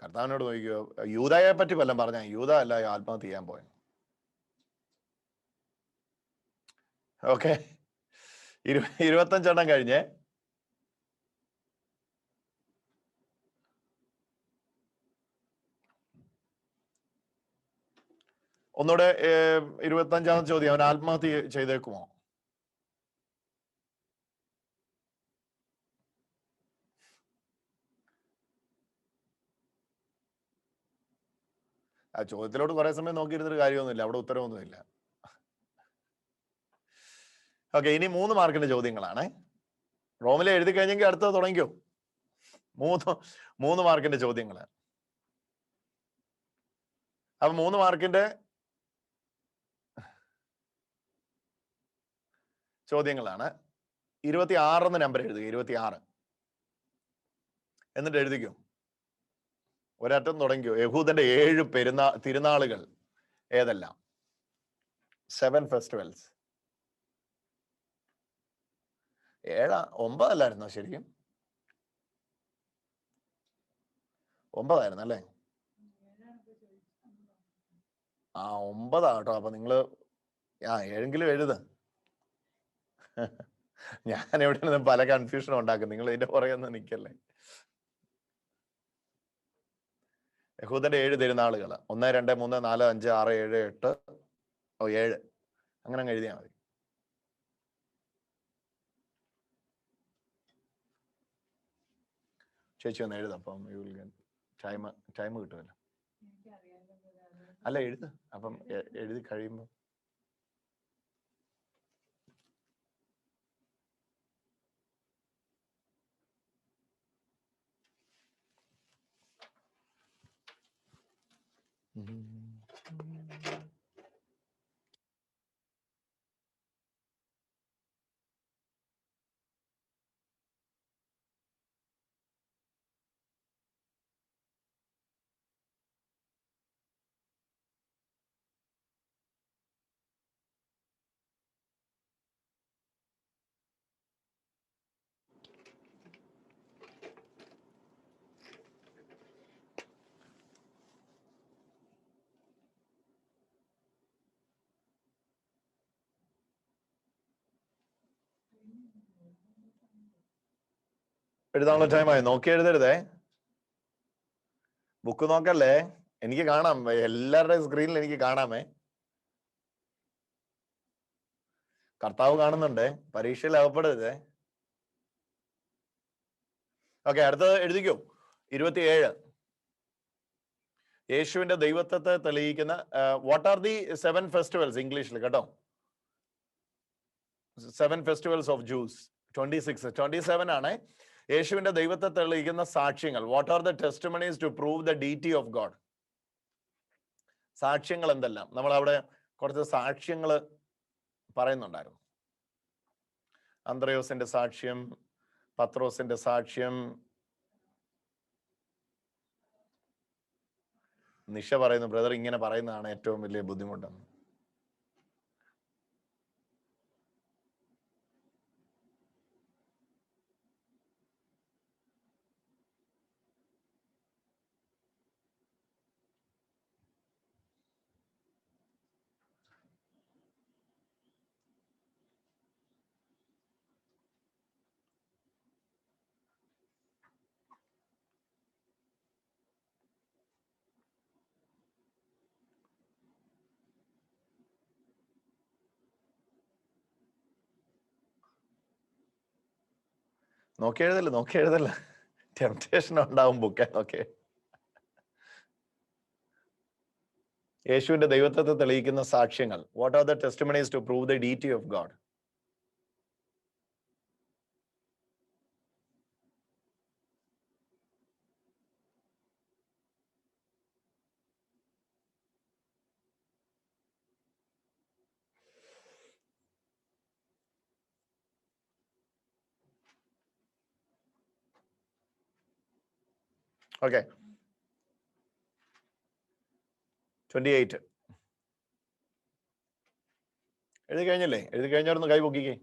കർത്താവിനോട് നോക്കിയോ. യൂദയെ പറ്റി വല്ലതും പറഞ്ഞ യൂദ അല്ല ആത്മഹത്യ ചെയ്യാൻ പോയത്. ഓക്കെ, 25 കഴിഞ്ഞേ. ഒന്നുകൂടെ 25-ാമത്തെ ചോദ്യം. അവൻ ആത്മഹത്യ ചെയ്തേക്കുമോ? ആ ചോദ്യത്തിലോട്ട് കുറെ സമയം നോക്കിയിരുന്നൊരു കാര്യമൊന്നുമില്ല. അവിടെ ഉത്തരവൊന്നുമില്ല. ഓക്കെ, ഇനി 3 മാർക്കിന്റെ ചോദ്യങ്ങളാണ്. റോമിലെ എഴുതി കഴിഞ്ഞെങ്കിൽ അടുത്തത് തുടങ്ങിക്കോ. 3 മാർക്കിന്റെ ചോദ്യങ്ങള്. അപ്പൊ 3 മാർക്കിന്റെ ചോദ്യങ്ങളാണ്. 26 നമ്പർ എഴുതുക. 26 എന്നിട്ട് എഴുതിക്കോ. ഒരറ്റം തുടങ്ങിക്കോ. യഹൂദന്റെ 7 തിരുനാളുകൾ ഏതെല്ലാം? 7 ഫെസ്റ്റിവൽസ്. 9 അല്ലായിരുന്നോ ശരിക്കും? 9 ആയിരുന്നു അല്ലേ? 9 കേട്ടോ. അപ്പൊ നിങ്ങള് 7 എഴുത്. ഞാൻ എവിടെ പല കൺഫ്യൂഷനും ഉണ്ടാക്കും. നിങ്ങൾ ഇതിന്റെ പുറകെ ഒന്നും നിൽക്കല്ലേ. യഹൂദന്റെ 7 തിരുനാളുകൾ 1, 2, 3, 4, 5, 6, 7, 8. 7 അങ്ങനെ അങ്ങ് എഴുതിയാൽ മതി. ചേച്ചി ഒന്ന് എഴുതാം. അപ്പം ടൈം കിട്ടുമല്ലോ. അല്ല എഴുത്. അപ്പം എഴുതി കഴിയുമ്പോ എഴുതാനുള്ള ടൈമായി. നോക്കി എഴുതരുതേ, ബുക്ക് നോക്കല്ലേ. എനിക്ക് കാണാം, എല്ലാവരുടെയും സ്ക്രീനിൽ എനിക്ക് കാണാമേ. കർത്താവ് കാണുന്നുണ്ടേ, പരീക്ഷയിൽ അകപ്പെടരുതേ. ഓക്കെ, അടുത്തത് എഴുതിക്കോ. 27. യേശുവിന്റെ ദൈവത്വത്തെ തെളിയിക്കുന്ന വാട്ട് ആർ ദി 7 ഫെസ്റ്റിവൽസ് ഇംഗ്ലീഷിൽ കേട്ടോ. 7 ഫെസ്റ്റിവൽസ് ഓഫ് ജൂസ്. 26, 27 ആണ് യേശുവിന്റെ ദൈവത്തെ തെളിയിക്കുന്ന സാക്ഷ്യങ്ങൾ. What are the testimonies to prove the deity of God. സാക്ഷ്യങ്ങൾ എന്തെല്ലാം? നമ്മൾ അവിടെ കുറച്ച് സാക്ഷ്യങ്ങൾ പറയുന്നുണ്ടായിരുന്നു. അന്ത്രയോസിന്റെ സാക്ഷ്യം, പത്രോസിന്റെ സാക്ഷ്യം. നിഷ പറയുന്നു, ബ്രദർ ഇങ്ങനെ പറയുന്നതാണ് ഏറ്റവും വലിയ ബുദ്ധിമുട്ടെന്ന്. നോക്കി എഴുതല്ല, ടെംപ്റ്റേഷൻ ഉണ്ടാവും ബുക്ക്. ഓക്കെ, യേശുവിന്റെ ദൈവത്വത്തെ തെളിയിക്കുന്ന സാക്ഷ്യങ്ങൾ. What are the testimonies to prove the deity of God. Okay, 28 എഴുതി കഴിഞ്ഞല്ലേ? എഴുതി കഴിഞ്ഞവരൊന്ന് കൈ പൊക്കിക്കേ.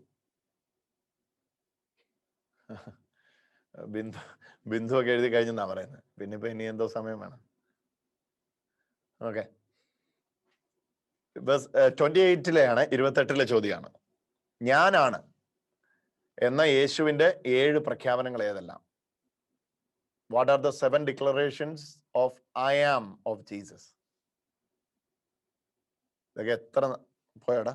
ബിന്ദു ഒക്കെ എഴുതി കഴിഞ്ഞെന്നാ പറയുന്നത്. പിന്നെ ഇപ്പൊ ഇനി എന്തോ സമയം വേണം. ഓക്കെ, 28 28 ചോദ്യമാണ്. ഞാനാണ് എന്ന യേശുവിന്റെ 7 പ്രഖ്യാപനങ്ങൾ ഏതെല്ലാം? What are the 7 declarations of I am of Jesus? ഇതൊക്കെ എത്ര പോയടാ?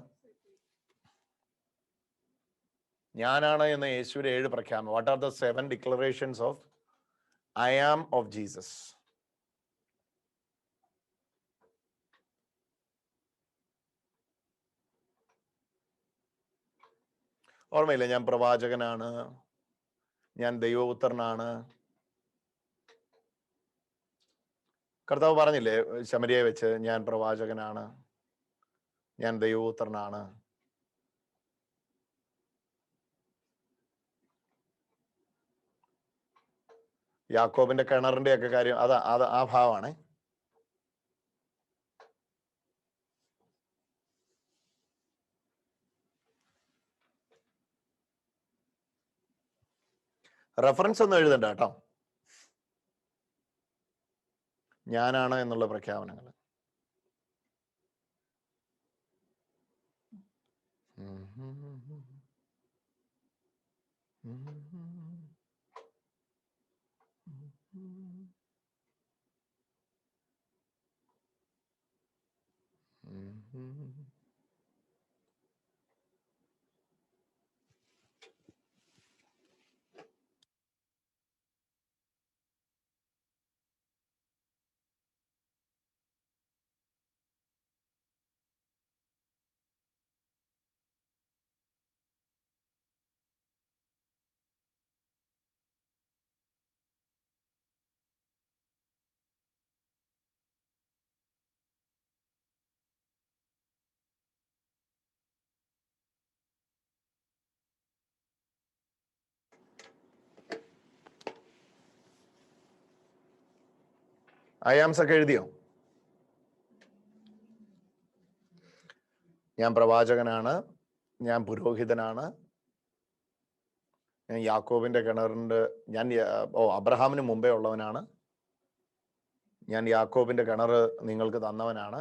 ഞാനാണ് എന്ന യേശുവിന്റെ 7 പ്രഖ്യാപനം. What are the 7 declarations of I am of Jesus? ഓർമ്മയില്ല? ഞാൻ പ്രവാചകനാണ്, ഞാൻ ദൈവപുത്രനാണ്. കർത്താവ് പറഞ്ഞില്ലേ ശമരിയെ വെച്ച്, ഞാൻ പ്രവാചകനാണ്, ഞാൻ ദൈവപുത്രനാണ്. യാക്കോബിന്റെ കിണറിന്റെ ഒക്കെ കാര്യം അത് ആ ഭാവമാണ്. റെഫറൻസ് ഒന്നും എഴുതണ്ട കേട്ടോ. ഞാനാണ് എന്നുള്ള പ്രഖ്യാപനങ്ങൾ. അയാംസ് ഒക്കെ എഴുതിയോ? ഞാൻ പ്രവാചകനാണ്, ഞാൻ പുരോഹിതനാണ്, ഞാൻ യാക്കോബിന്റെ കിണറിന്റെ അബ്രഹാമിന് മുമ്പേ ഉള്ളവനാണ്, ഞാൻ യാക്കോബിന്റെ കിണറ് നിങ്ങൾക്ക് തന്നവനാണ്,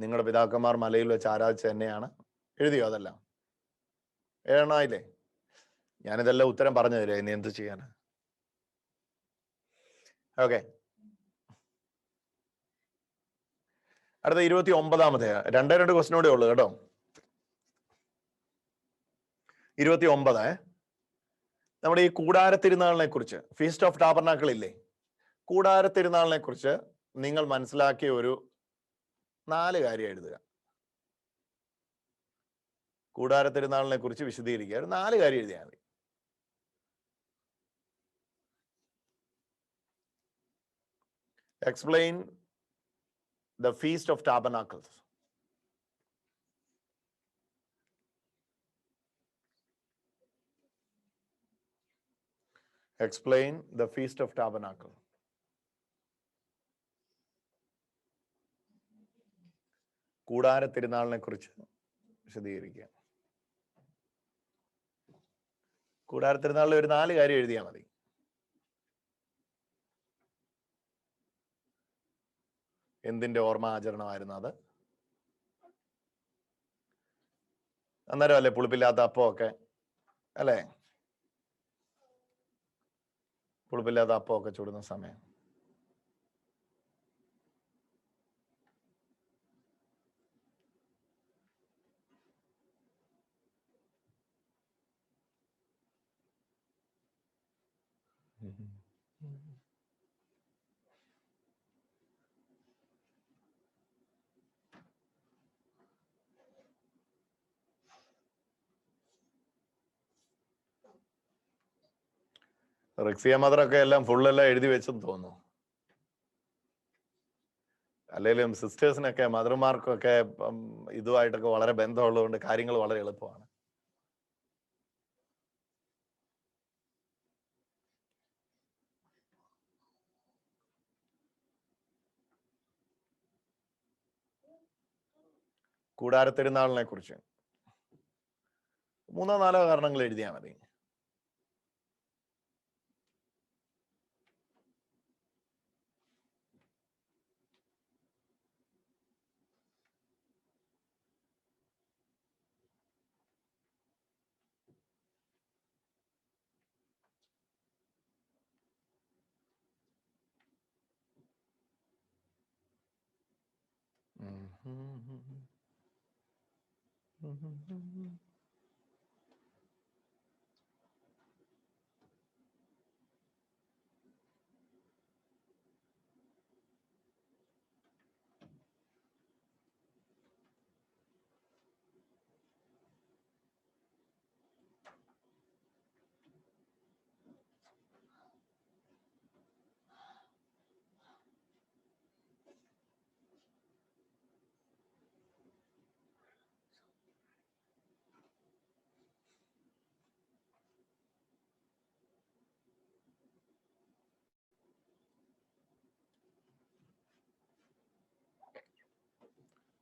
നിങ്ങളുടെ പിതാക്കന്മാർ മലയിൽ വെച്ച് ആരാധിച്ച എന്നെയാണ്. എഴുതിയോ? അതെല്ലാം എഴുതണമായില്ലേ? ഞാനിതെല്ലാം ഉത്തരം പറഞ്ഞു തരാം, ഇനി എന്ത് ചെയ്യാനാ? ഓക്കെ, അടുത്ത 29 2 ക്വസ്റ്റ്യൻ കൂടെ ഉള്ളു കേട്ടോ. 29 നമ്മുടെ ഈ കൂടാര തിരുനാളിനെ കുറിച്ച്, ഫീസ്റ്റ് ഓഫ് ടാബർനാക്കിൾ ഇല്ലേ, കൂടാര തിരുനാളിനെ കുറിച്ച് നിങ്ങൾ മനസ്സിലാക്കിയ ഒരു 4 കാര്യം എഴുതുക. കൂടാര തിരുനാളിനെ കുറിച്ച് വിശദീകരിക്കുക, 4 കാര്യം എഴുതിയാൽ മതി. Explain the Feast of Tabernacles. Explain the Feast of Tabernacle. കൂടാര തിരുനാളിനെ കുറിച്ച് വിശദീകരിക്കുക. കൂടാര തിരുനാളിൽ ഒരു 4 കാര്യം എഴുതിയാൽ മതി. എന്തിന്റെ ഓർമ്മ ആചരണമായിരുന്നു അത്? അന്നേരം അല്ലേ പുളിപ്പില്ലാത്ത അപ്പമൊക്കെ, അല്ലേ? പുളിപ്പില്ലാത്ത അപ്പമൊക്കെ ചൂടുന്ന സമയം. റിക്സിയ മദറൊക്കെ എല്ലാം ഫുള്ളെല്ലാം എഴുതി വെച്ചെന്ന് തോന്നുന്നു. അല്ലെങ്കിലും സിസ്റ്റേഴ്സിനൊക്കെ, മദർമാർക്കൊക്കെ ഇതുമായിട്ടൊക്കെ വളരെ ബന്ധമുള്ളതുകൊണ്ട് കാര്യങ്ങൾ വളരെ എളുപ്പമാണ്. കൂടാര തിരുനാളിനെ കുറിച്ച് 3-4 കാരണങ്ങൾ എഴുതിയാൽ മതി.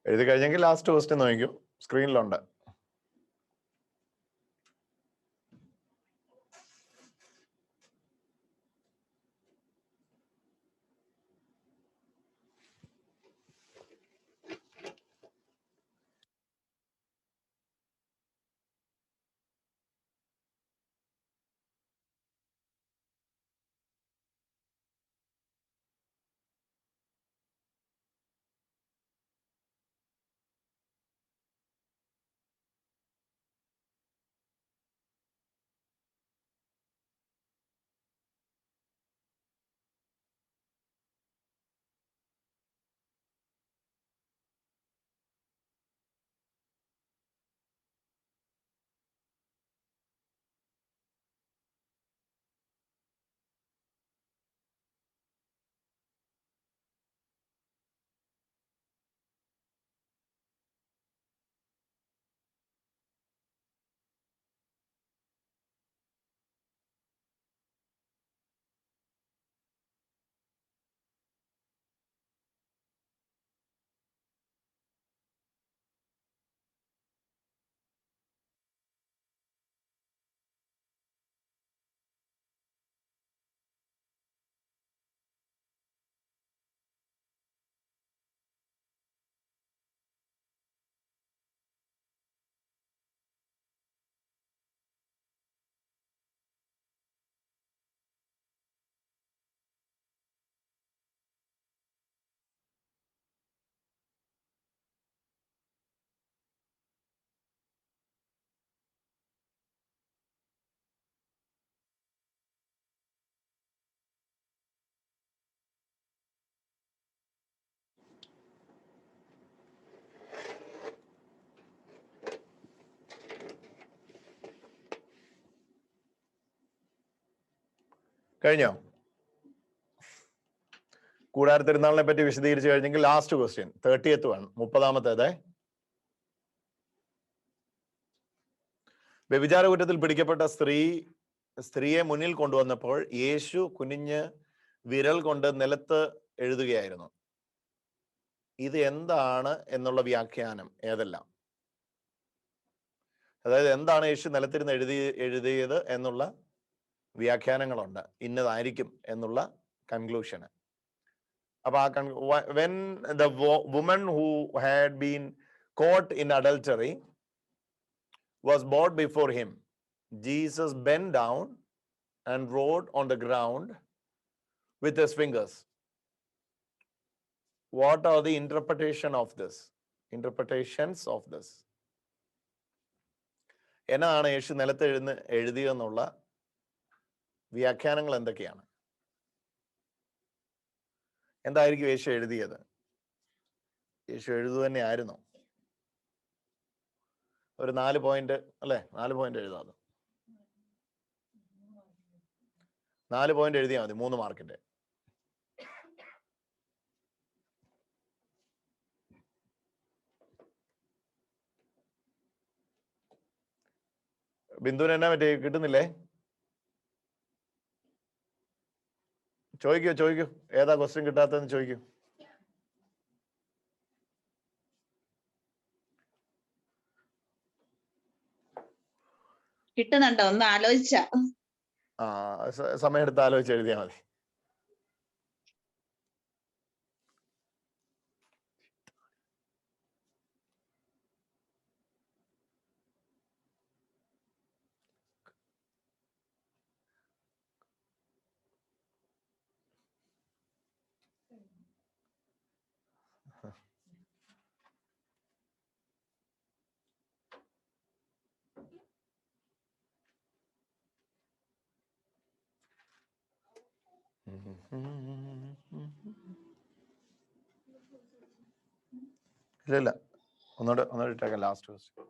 എഴുതി കഴിഞ്ഞെങ്കിൽ ലാസ്റ്റ് ക്വസ്റ്റ്യൻ നോക്കൂ, സ്ക്രീനിലുണ്ട്. കഴിഞ്ഞോ? കൂടാര തിരുനാളിനെ പറ്റി വിശദീകരിച്ചു കഴിഞ്ഞെങ്കിൽ ലാസ്റ്റ് ക്വസ്റ്റ്യൻ 30th വൺ, 30ാമത്തേത്. വ്യഭിചാര കുറ്റത്തിൽ പിടിക്കപ്പെട്ട സ്ത്രീയെ മുന്നിൽ കൊണ്ടുവന്നപ്പോൾ യേശു കുനിഞ്ഞ് വിരൽ കൊണ്ട് നിലത്ത് എഴുതുകയായിരുന്നു. ഇത് എന്താണ് എന്നുള്ള വ്യാഖ്യാനം ഏതെല്ലാം? അതായത് എന്താണ് യേശു നിലത്തിരുന്ന് എഴുതിയത് എന്നുള്ള വ്യാഖ്യാനങ്ങളുണ്ട്. ഇന്നതായിരിക്കും എന്നുള്ള കൺക്ലൂഷന്. അപ്പൊ when the woman who had been caught in adultery was brought before him, Jesus bent down and wrote on the ground with his fingers. What are the interpretations of this? എന്നാണ് യേശു നിലത്ത് എഴുതിയെന്നുള്ള വ്യാഖ്യാനങ്ങൾ എന്തൊക്കെയാണ്? എന്തായിരിക്കും യേശു എഴുതിയത്? യേശു എഴുതു തന്നെ ആയിരുന്നു. ഒരു 4 പോയിന്റ് അല്ലെ? 4 പോയിന്റ് എഴുതാതെ 4 പോയിന്റ് എഴുതിയാൽ മതി, 3 മാർക്കിന്റെ. ബിന്ദുവിന് എന്നാ പറ്റി? കിട്ടുന്നില്ലേ? ചോദിക്കൂ. ഏതാ ക്വസ്റ്റ്യൻ കിട്ടാത്തതെന്ന് ചോദിക്കൂ. കിട്ടുന്നുണ്ടോ? ഒന്ന് ആലോചിച്ച. സമയം എടുത്ത് ആലോചിച്ച് എഴുതിയാൽ മതി. ഇല്ല, ഒന്നോട് ഇട്ടേക്കാം. ലാസ്റ്റ് ക്വസ്റ്റ്യൻ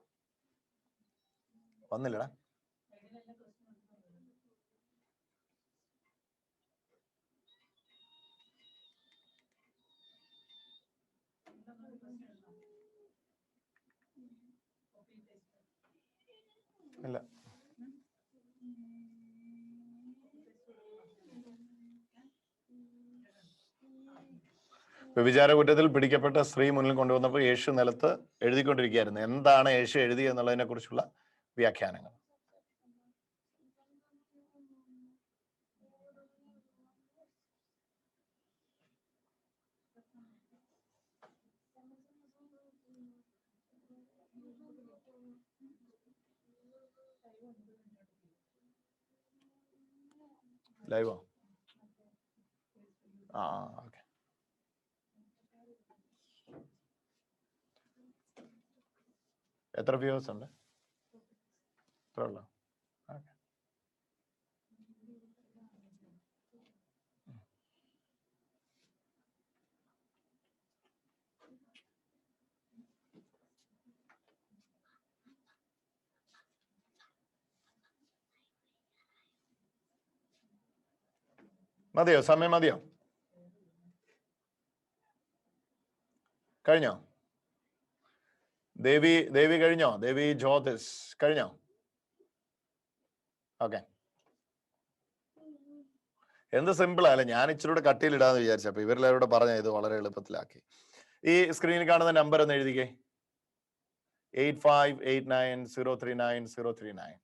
വന്നില്ലടാ. ഇല്ല. വ്യഭിചാര കുറ്റത്തിൽ പിടിക്കപ്പെട്ട സ്ത്രീ മുന്നിൽ കൊണ്ടുവന്നപ്പോൾ യേശു നിലത്ത് എഴുതിക്കൊണ്ടിരിക്കുകയായിരുന്നു. എന്താണ് യേശു എഴുതി എന്നുള്ളതിനെ കുറിച്ചുള്ള വ്യാഖ്യാനങ്ങൾ. ലൈവോ? ഓക്കെ. എത്ര വ്യൂവേഴ്സ് ഉണ്ട്? എത്ര ഉള്ളു? ഓക്കെ. മതിയോ? സമയം മതിയോ? കഴിഞ്ഞോ? ദേവി കഴിഞ്ഞോ? ദേവി ജ്യോതിസ് കഴിഞ്ഞോ? ഓക്കെ. എന്ത് സിമ്പിൾ അല്ലേ? ഞാൻ ഇച്ചിരി കൂടെ കട്ടിയിലിടാന്ന് വിചാരിച്ചു. അപ്പൊ ഇവരെല്ലാവരും കൂടെ പറഞ്ഞ ഇത് വളരെ എളുപ്പത്തിലാക്കി. ഈ സ്ക്രീനിൽ കാണുന്ന നമ്പർ ഒന്ന് എഴുതിക്കേ. 8589039039.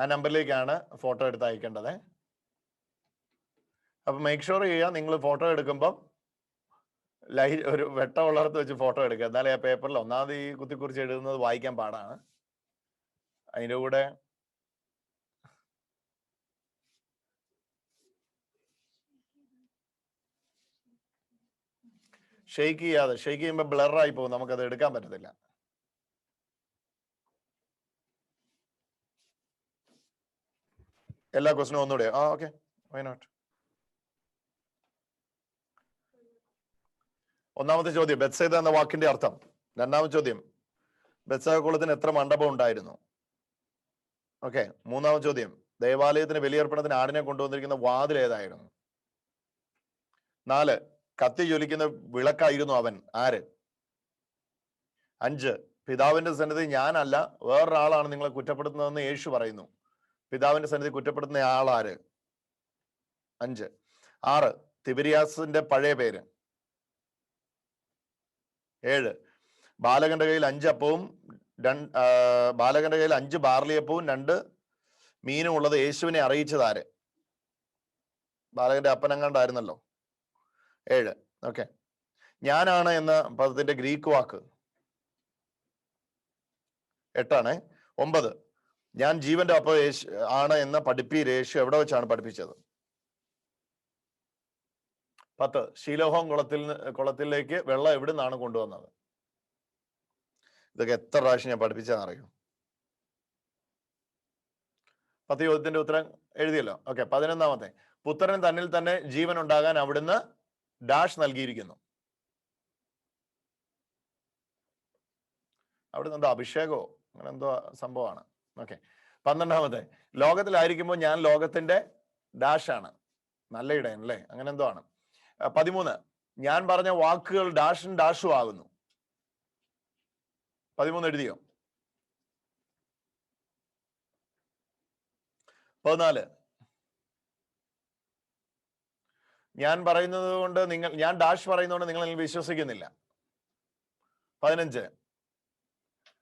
ആ നമ്പറിലേക്കാണ് ഫോട്ടോ എടുത്ത് അയക്കേണ്ടത്. അപ്പൊ മേക്ക് ഷുവർ ചെയ്യുക, നിങ്ങൾ ഫോട്ടോ എടുക്കുമ്പോൾ ഒരു വെട്ടമുള്ളിടത്ത് വെച്ച് ഫോട്ടോ എടുക്കുക. എന്നാലേ ആ പേപ്പറിൽ ഒന്നാമത് ഈ കുത്തിക്കുറിച്ച് എഴുതുന്നത് വായിക്കാൻ പാടാണ്. അതിൻ്റെ കൂടെ ഷെയ്ക്ക് ചെയ്യുമ്പോൾ ബ്ലറായി പോകും, നമുക്കത് എടുക്കാൻ പറ്റത്തില്ല. എല്ലാ ക്വസ്റ്റിനും ഒന്നുകൂടെ. Okay, why not. ഒന്നാമത്തെ ചോദ്യം, ബെത്സൈദ എന്ന വാക്കിന്റെ അർത്ഥം. രണ്ടാമത്തെ ചോദ്യം, ബെത്സൈദ കുളത്തിന് എത്ര മണ്ഡപം ഉണ്ടായിരുന്നു? ഓക്കെ. മൂന്നാമത്തെ ചോദ്യം, ദേവാലയത്തിന് ബലിയർപ്പണത്തിന് ആടിനെ കൊണ്ടുവന്നിരിക്കുന്ന വാതിൽ ഏതായിരുന്നു? 4, കത്തി ജ്വലിക്കുന്ന വിളക്കായിരുന്നു അവൻ. ആര്? 5, പിതാവിന്റെ സന്നിധി ഞാനല്ല വേറൊരാളാണ് നിങ്ങളെ കുറ്റപ്പെടുത്തുന്നതെന്ന് യേശു പറയുന്നു. പിതാവിന്റെ സന്നിധി കുറ്റപ്പെടുത്തുന്ന ആളാര്? 5. 6, തിബിരിയാസിന്റെ പഴയ പേര്. 7, ബാലകന്റെ കയ്യിൽ 5 അപ്പവും ബാലകന്റെ കയ്യിൽ 5 ബാർലിയപ്പവും 2 മീനും ഉള്ളത് യേശുവിനെ അറിയിച്ചത് ആര്? ബാലകന്റെ അപ്പനങ്ങാണ്ടായിരുന്നല്ലോ. 7. ഓക്കെ. ഞാനാണ് എന്ന പദത്തിന്റെ ഗ്രീക്ക് വാക്ക്? 8. 9, ഞാൻ ജീവന്റെ അപ്പം ആണ് എന്ന പഠിപ്പീര് യേശു എവിടെ വെച്ചാണ് പഠിപ്പിച്ചത്? 10, ശീലോഹം കുളത്തിലേക്ക് വെള്ളം എവിടെ നിന്നാണ് കൊണ്ടുവന്നത്? ഇതൊക്കെ എത്ര പ്രാവശ്യം ഞാൻ പഠിപ്പിച്ചതെന്നറിയോ? 10 ചോദ്യത്തിന്റെ ഉത്തരം എഴുതിയല്ലോ. ഓക്കെ. 11, പുത്രൻ തന്നിൽ തന്നെ ജീവൻ ഉണ്ടാകാൻ അവിടുന്ന് ഡാഷ് നൽകിയിരിക്കുന്നു. അവിടുന്ന് എന്തോ അഭിഷേകമോ അങ്ങനെ എന്തോ സംഭവമാണ്. ഓക്കെ. 12, ലോകത്തിലായിരിക്കുമ്പോൾ ഞാൻ ലോകത്തിന്റെ ഡാഷ് ആണ്. നല്ല ഇടയൻ അല്ലേ? അങ്ങനെ എന്തോ ആണ്. 13, ഞാൻ പറഞ്ഞ വാക്കുകൾ ഡാഷും ഡാഷും ആകുന്നു. 13 എഴുതിയോ? 14, ഞാൻ പറയുന്നത് കൊണ്ട് ഞാൻ ഡാഷ് പറയുന്നതുകൊണ്ട് നിങ്ങൾ വിശ്വസിക്കുന്നില്ല. 15,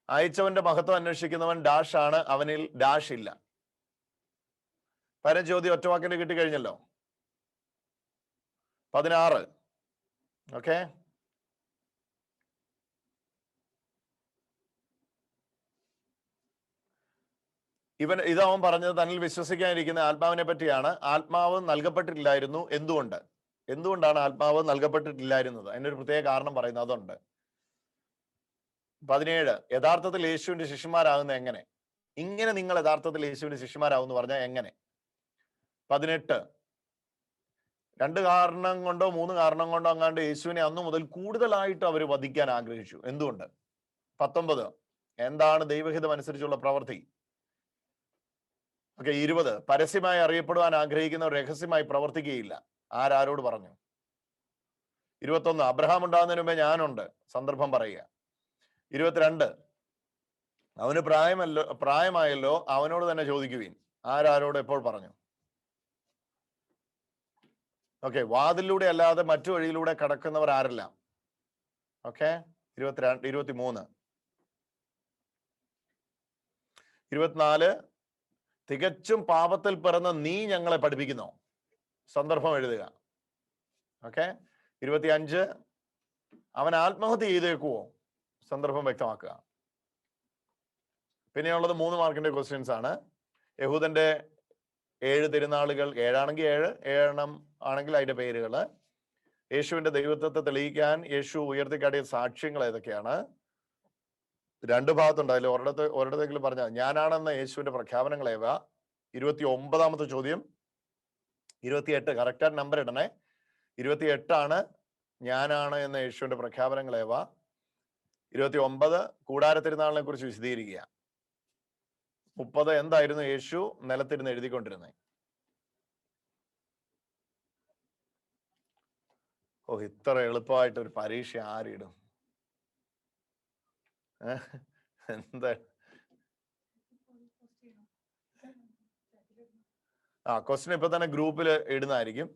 അയച്ചവന്റെ മഹത്വം അന്വേഷിക്കുന്നവൻ ഡാഷ് ആണ്, അവനിൽ ഡാഷ് ഇല്ല. 15 ചോദ്യം ഒറ്റവാക്കിന്റെ കിട്ടിക്കഴിഞ്ഞല്ലോ. 16, ഓക്കെ. ഇതവൻ പറഞ്ഞത് തന്നിൽ വിശ്വസിക്കാനിരിക്കുന്ന ആത്മാവിനെ പറ്റിയാണ്. ആത്മാവ് നൽകപ്പെട്ടിട്ടില്ലായിരുന്നു. എന്തുകൊണ്ടാണ് ആത്മാവ് നൽകപ്പെട്ടിട്ടില്ലായിരുന്നത്? അതിനൊരു പ്രത്യേക കാരണം പറയുന്നത് അതുണ്ട്. 17, യഥാർത്ഥത്തിൽ യേശുവിന്റെ ശിഷ്യന്മാരാകുന്ന എങ്ങനെ? ഇങ്ങനെ നിങ്ങൾ യഥാർത്ഥത്തിൽ യേശുവിന്റെ ശിഷ്യന്മാരാകുന്നു പറഞ്ഞാൽ എങ്ങനെ? 18, 2 കാരണം കൊണ്ടോ 3 കാരണം കൊണ്ടോ അങ്ങാണ്ട് യേശുവിനെ അന്നു മുതൽ കൂടുതലായിട്ട് അവർ വധിക്കാൻ ആഗ്രഹിച്ചു. എന്തുകൊണ്ട്? 19, എന്താണ് ദൈവഹിതം അനുസരിച്ചുള്ള പ്രവൃത്തി? ഓക്കെ. 20, പരസ്യമായി അറിയപ്പെടുവാൻ ആഗ്രഹിക്കുന്നവർ രഹസ്യമായി പ്രവർത്തിക്കുകയില്ല. ആരോട് പറഞ്ഞു? 21, അബ്രഹാം ഉണ്ടാകുന്നതിന് മുമ്പേ ഞാനുണ്ട്. സന്ദർഭം പറയുക. 22, അവന് പ്രായമായല്ലോ, അവനോട് തന്നെ ചോദിക്കുവിൻ. ആരോട് എപ്പോൾ പറഞ്ഞു? ഓക്കെ. വാതിലൂടെ അല്ലാതെ മറ്റു വഴിയിലൂടെ കടക്കുന്നവർ ആരല്ല? ഓക്കെ. 23, 24, തികച്ചും പാപത്തിൽ പിറന്ന നീ ഞങ്ങളെ പഠിപ്പിക്കുന്നോ? സന്ദർഭം എഴുതുക. ഓക്കെ. 25, അവൻ ആത്മഹത്യ ചെയ്തേക്കുവോ? സന്ദർഭം വ്യക്തമാക്കുക. പിന്നെയുള്ളത് 3 മാർക്കിന്റെ ക്വസ്റ്റ്യൻസ് ആണ്. യഹൂദന്റെ 7 തിരുനാളുകൾ, 7 എണ്ണം ആണെങ്കിൽ അതിന്റെ പേരുകള്. യേശുവിന്റെ ദൈവത്വത്തെ തെളിയിക്കാൻ യേശു ഉയർത്തിക്കാട്ടിയ സാക്ഷ്യങ്ങൾ ഏതൊക്കെയാണ്? 2 ഭാഗത്തുണ്ടായാലും ഒരിടത്തെങ്കിലും പറഞ്ഞ ഞാനാണെന്ന യേശുവിന്റെ പ്രഖ്യാപനങ്ങളേവ? 29ാമത്തെ ചോദ്യം. 28, കറക്റ്റായിട്ട് നമ്പർ ഇടണേ. 28 ഞാനാണ് എന്ന യേശുവിന്റെ പ്രഖ്യാപനങ്ങളേവ? 29, കൂടാര തിരുനാളിനെ കുറിച്ച് വിശദീകരിക്കുക. 30, എന്തായിരുന്നു യേശു നിലത്തിരുന്ന് എഴുതിക്കൊണ്ടിരുന്നത്? ഇത്ര എളുപ്പമായിട്ട് ഒരു പരീക്ഷ ആരിടും? എന്താ? ക്വസ്റ്റ്യൻ ഇപ്പൊ തന്നെ ഗ്രൂപ്പിൽ ഇടുന്നതായിരിക്കും.